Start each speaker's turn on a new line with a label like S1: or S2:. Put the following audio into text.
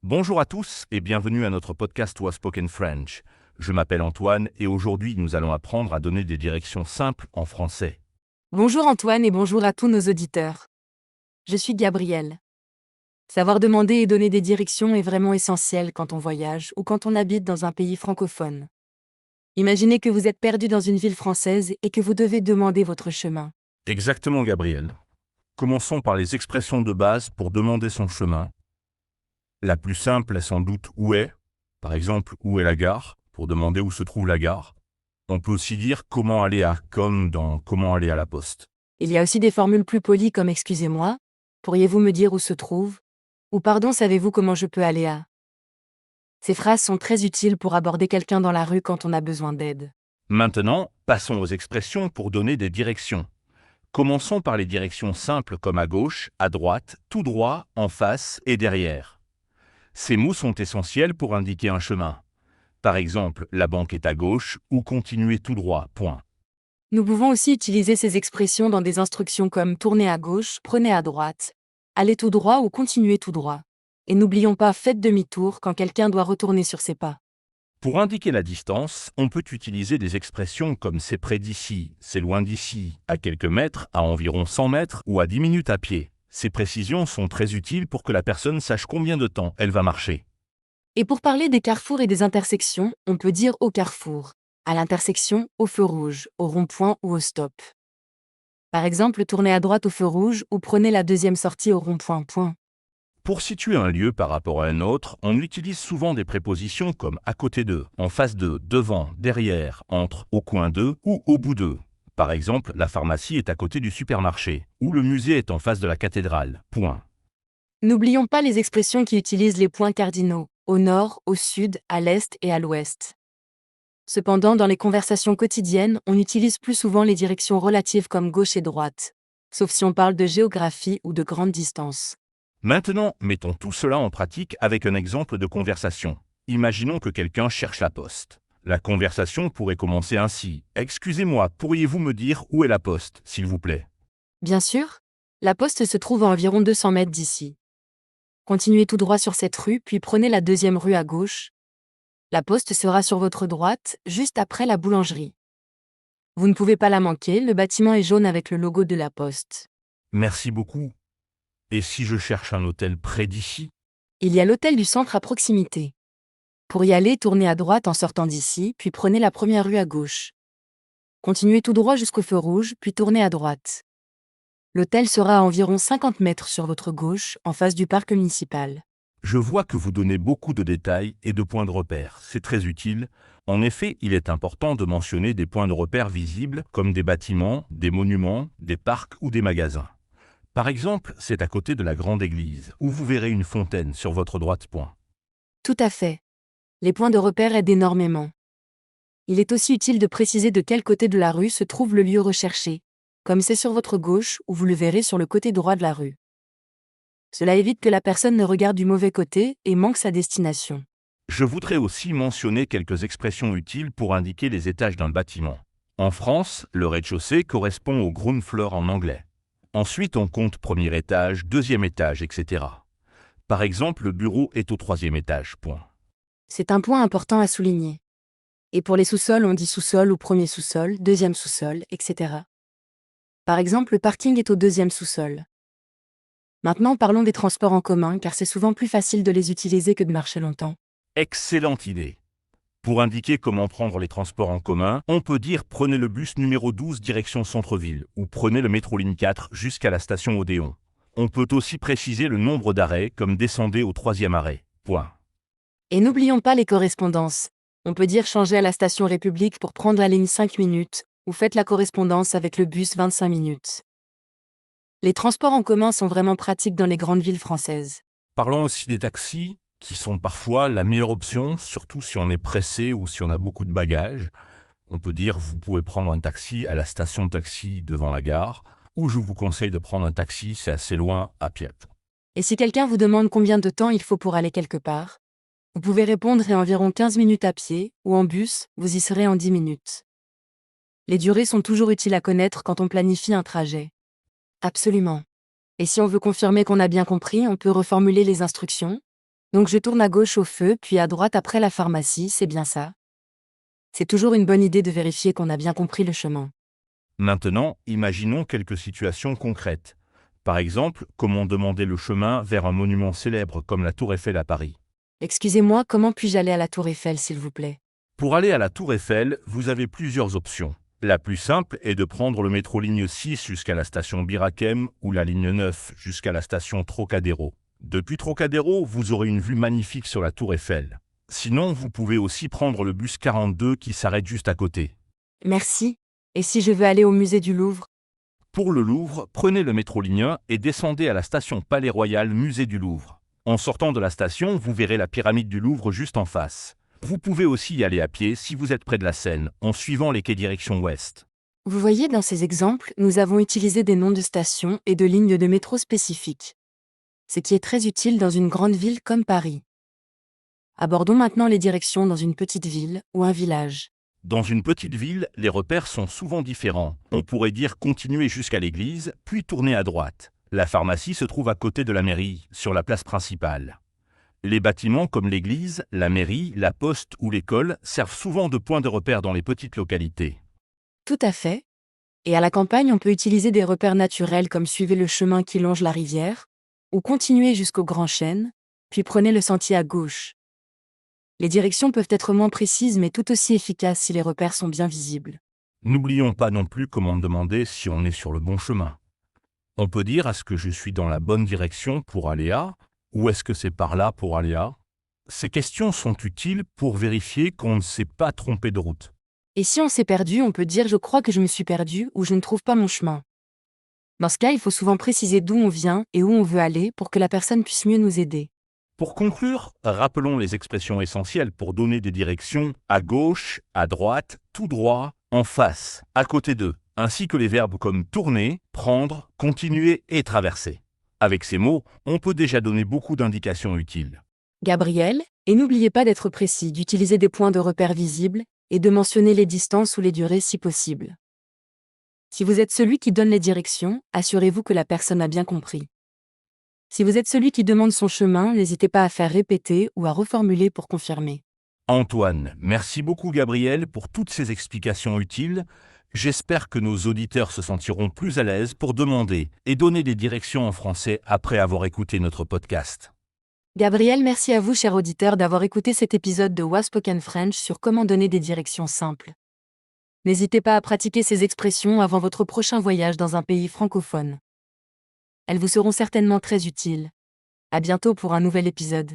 S1: Bonjour à tous et bienvenue à notre podcast Was Spoken French. Je m'appelle Antoine et aujourd'hui nous allons apprendre à donner des directions simples en français.
S2: Bonjour Antoine et bonjour à tous nos auditeurs. Je suis Gabrielle. Savoir demander et donner des directions est vraiment essentiel quand on voyage ou quand on habite dans un pays francophone. Imaginez que vous êtes perdu dans une ville française et que vous devez demander votre chemin.
S1: Exactement, Gabriel. Commençons par les expressions de base pour demander son chemin. La plus simple est sans doute où est, par exemple où est la gare, pour demander où se trouve la gare. On peut aussi dire comment aller à, comme dans comment aller à la poste.
S2: Il y a aussi des formules plus polies comme excusez-moi, pourriez-vous me dire où se trouve, ou pardon, savez-vous comment je peux aller à. Ces phrases sont très utiles pour aborder quelqu'un dans la rue quand on a besoin d'aide.
S1: Maintenant, passons aux expressions pour donner des directions. Commençons par les directions simples comme à gauche, à droite, tout droit, en face et derrière. Ces mots sont essentiels pour indiquer un chemin. Par exemple, la banque est à gauche ou continuez tout droit, point.
S2: Nous pouvons aussi utiliser ces expressions dans des instructions comme tournez à gauche, prenez à droite, allez tout droit ou continuez tout droit. Et n'oublions pas faites demi-tour quand quelqu'un doit retourner sur ses pas.
S1: Pour indiquer la distance, on peut utiliser des expressions comme c'est près d'ici, c'est loin d'ici, à quelques mètres, à environ 100 mètres ou à 10 minutes à pied. Ces précisions sont très utiles pour que la personne sache combien de temps elle va marcher.
S2: Et pour parler des carrefours et des intersections, on peut dire au carrefour, à l'intersection, au feu rouge, au rond-point ou au stop. Par exemple, tournez à droite au feu rouge ou prenez la deuxième sortie au rond-point. Point.
S1: Pour situer un lieu par rapport à un autre, on utilise souvent des prépositions comme à côté de, en face de, devant, derrière, entre, au coin de ou au bout de. Par exemple, la pharmacie est à côté du supermarché, ou le musée est en face de la cathédrale. Point.
S2: N'oublions pas les expressions qui utilisent les points cardinaux, au nord, au sud, à l'est et à l'ouest. Cependant, dans les conversations quotidiennes, on utilise plus souvent les directions relatives comme gauche et droite, sauf si on parle de géographie ou de grande distance.
S1: Maintenant, mettons tout cela en pratique avec un exemple de conversation. Imaginons que quelqu'un cherche la poste. La conversation pourrait commencer ainsi. Excusez-moi, pourriez-vous me dire où est la poste, s'il vous plaît?
S2: Bien sûr, la poste se trouve à environ 200 mètres d'ici. Continuez tout droit sur cette rue, puis prenez la deuxième rue à gauche. La poste sera sur votre droite, juste après la boulangerie. Vous ne pouvez pas la manquer, le bâtiment est jaune avec le logo de la poste.
S1: Merci beaucoup. Et si je cherche un hôtel près d'ici?
S2: Il y a l'hôtel du centre à proximité. Pour y aller, tournez à droite en sortant d'ici, puis prenez la première rue à gauche. Continuez tout droit jusqu'au feu rouge, puis tournez à droite. L'hôtel sera à environ 50 mètres sur votre gauche, en face du parc municipal.
S1: Je vois que vous donnez beaucoup de détails et de points de repère. C'est très utile. En effet, il est important de mentionner des points de repère visibles comme des bâtiments, des monuments, des parcs ou des magasins. Par exemple, c'est à côté de la grande église, où vous verrez une fontaine sur votre droite. Point.
S2: Tout à fait. Les points de repère aident énormément. Il est aussi utile de préciser de quel côté de la rue se trouve le lieu recherché, comme c'est sur votre gauche ou vous le verrez sur le côté droit de la rue. Cela évite que la personne ne regarde du mauvais côté et manque sa destination.
S1: Je voudrais aussi mentionner quelques expressions utiles pour indiquer les étages d'un bâtiment. En France, le rez-de-chaussée correspond au ground floor en anglais. Ensuite, on compte premier étage, deuxième étage, etc. Par exemple, le bureau est au troisième étage. Point.
S2: C'est un point important à souligner. Et pour les sous-sols, on dit sous-sol ou premier sous-sol, deuxième sous-sol, etc. Par exemple, le parking est au deuxième sous-sol. Maintenant, parlons des transports en commun, car c'est souvent plus facile de les utiliser que de marcher longtemps.
S1: Excellente idée. Pour indiquer comment prendre les transports en commun, on peut dire prenez le bus numéro 12 direction centre-ville ou prenez le métro ligne 4 jusqu'à la station Odéon. On peut aussi préciser le nombre d'arrêts comme descendez au troisième arrêt. Point.
S2: Et n'oublions pas les correspondances. On peut dire changer à la station République pour prendre la ligne 5 minutes, ou faites la correspondance avec le bus 25 minutes. Les transports en commun sont vraiment pratiques dans les grandes villes françaises.
S1: Parlons aussi des taxis, qui sont parfois la meilleure option, surtout si on est pressé ou si on a beaucoup de bagages. On peut dire vous pouvez prendre un taxi à la station de taxi devant la gare, ou je vous conseille de prendre un taxi, c'est assez loin, à pied.
S2: Et si quelqu'un vous demande combien de temps il faut pour aller quelque part, vous pouvez répondre en environ 15 minutes à pied, ou en bus, vous y serez en 10 minutes. Les durées sont toujours utiles à connaître quand on planifie un trajet. Absolument. Et si on veut confirmer qu'on a bien compris, on peut reformuler les instructions. Donc je tourne à gauche au feu, puis à droite après la pharmacie, c'est bien ça? C'est toujours une bonne idée de vérifier qu'on a bien compris le chemin.
S1: Maintenant, imaginons quelques situations concrètes. Par exemple, comment demander le chemin vers un monument célèbre comme la Tour Eiffel à Paris.
S2: Excusez-moi, comment puis-je aller à la Tour Eiffel, s'il vous plaît?
S1: Pour aller à la Tour Eiffel, vous avez plusieurs options. La plus simple est de prendre le métro ligne 6 jusqu'à la station Bir Hakeim ou la ligne 9 jusqu'à la station Trocadéro. Depuis Trocadéro, vous aurez une vue magnifique sur la Tour Eiffel. Sinon, vous pouvez aussi prendre le bus 42 qui s'arrête juste à côté.
S2: Merci. Et si je veux aller au musée du Louvre?
S1: Pour le Louvre, prenez le métro ligne 1 et descendez à la station Palais Royal Musée du Louvre. En sortant de la station, vous verrez la pyramide du Louvre juste en face. Vous pouvez aussi y aller à pied si vous êtes près de la Seine, en suivant les quais direction ouest.
S2: Vous voyez, dans ces exemples, nous avons utilisé des noms de stations et de lignes de métro spécifiques. Ce qui est très utile dans une grande ville comme Paris. Abordons maintenant les directions dans une petite ville ou un village.
S1: Dans une petite ville, les repères sont souvent différents. On pourrait dire continuer jusqu'à l'église, puis tourner à droite. La pharmacie se trouve à côté de la mairie, sur la place principale. Les bâtiments comme l'église, la mairie, la poste ou l'école servent souvent de point de repère dans les petites localités.
S2: Tout à fait. Et à la campagne, on peut utiliser des repères naturels comme suivez le chemin qui longe la rivière, ou continuez jusqu'au Grand Chêne, puis prenez le sentier à gauche. Les directions peuvent être moins précises mais tout aussi efficaces si les repères sont bien visibles.
S1: N'oublions pas non plus comment demander si on est sur le bon chemin. On peut dire est-ce que je suis dans la bonne direction pour aller à, ou est-ce que c'est par là pour aller à? Ces questions sont utiles pour vérifier qu'on ne s'est pas trompé de route.
S2: Et si on s'est perdu, on peut dire je crois que je me suis perdu ou je ne trouve pas mon chemin. Dans ce cas, il faut souvent préciser d'où on vient et où on veut aller pour que la personne puisse mieux nous aider.
S1: Pour conclure, rappelons les expressions essentielles pour donner des directions à gauche, à droite, tout droit, en face, à côté d'eux, ainsi que les verbes comme tourner, prendre, continuer et traverser. Avec ces mots, on peut déjà donner beaucoup d'indications utiles.
S2: Gabriel, et n'oubliez pas d'être précis, d'utiliser des points de repère visibles et de mentionner les distances ou les durées si possible. Si vous êtes celui qui donne les directions, assurez-vous que la personne a bien compris. Si vous êtes celui qui demande son chemin, n'hésitez pas à faire répéter ou à reformuler pour confirmer.
S1: Antoine, merci beaucoup Gabriel pour toutes ces explications utiles. J'espère que nos auditeurs se sentiront plus à l'aise pour demander et donner des directions en français après avoir écouté notre podcast.
S2: Gabriel, merci à vous, cher auditeur, d'avoir écouté cet épisode de Waspoken French sur comment donner des directions simples. N'hésitez pas à pratiquer ces expressions avant votre prochain voyage dans un pays francophone. Elles vous seront certainement très utiles. À bientôt pour un nouvel épisode.